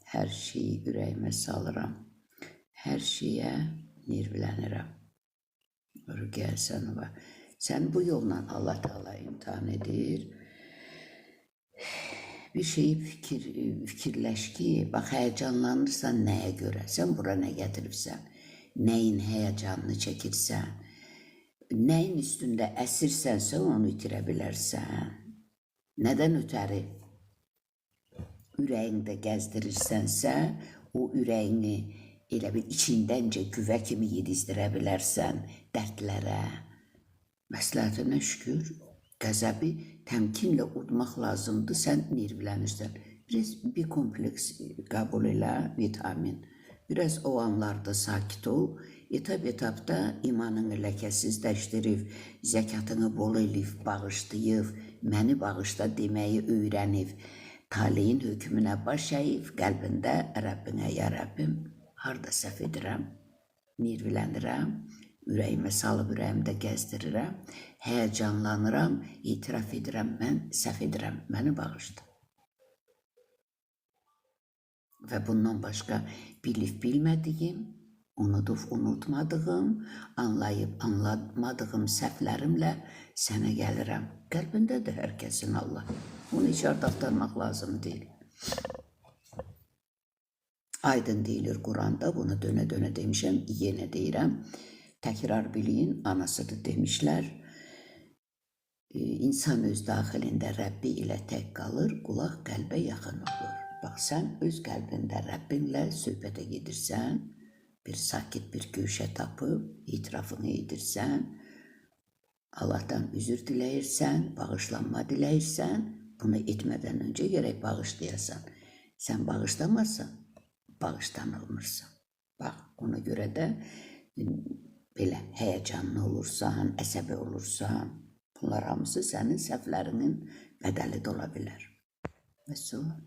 Hər şeyi ürəyimə salıram. Hər şeyə nirvələnirəm. Rüqə Həsənova. Sən bu yolla Allah Teala imtihan edir. Bir şeyi fikirləş ki, bax, həyəcanlanırsan nəyə görə? Sən bura nə gətiribsən? Nəyin həyəcanını çəkirsən? Nəyin üstündəəsirsənsə onu itirə bilərsən? Nədən ötəri ürəyində gəzdirirsənsə, o ürəyini elə bir içindəncə güvə kimi yedizdirə bilərsən dərdlərə. Məsləhətinə şükür, qəzəbi təmkinlə udmaq lazımdır, sən nirvələnirsən. Biraz bir kompleks qəbul elə, vitamin. Biraz o anlarda sakit ol, etap-etapda imanını ləkəsizləşdirib, zəkatını bol eləyib, bağışlayıb, məni bağışla deməyi öyrənib, taleyin hökmünə baş əyib, qəlbində Rəbbinə, ya Rəbbim, harda səhv edirəm, nirvələnirəm, ürəyimə salıb ürəyimdə gəzdirirəm, həyəcanlanıram, itiraf edirəm, mən səhv edirəm, məni bağışla. Və bundan başqa bilib bilmədiyim, unudub unutmadığım, anlayıb anlamadığım səhvlərimlə sənə gəlirəm. Qəlbindədir hər kəsin Allah. Onu heç axtarmaq lazım deyil. Aydın deyilir Quranda, bunu dönə-dönə demişəm, yenə deyirəm. Təkrar biliyin, anasıdır demişlər. İnsan öz daxilində Rəbbi ilə tək qalır, qulaq qəlbə yaxın olur. Bax, sən öz qəlbində Rəbbinlə söhbətə gedirsən, bir sakit bir güşə tapıb, itirafını edirsən, Allahdan üzr diləyirsən, bağışlanma diləyirsən, bunu etmədən öncə gərək bağışlayasan. Sən bağışlamazsan, bağışlanılmırsan. Bax, ona görə də belə həyəcanlı olursan, əsəbi olursan, bunlar hamısı sənin səhvlərinin bədəli də ola bilər. Və sonra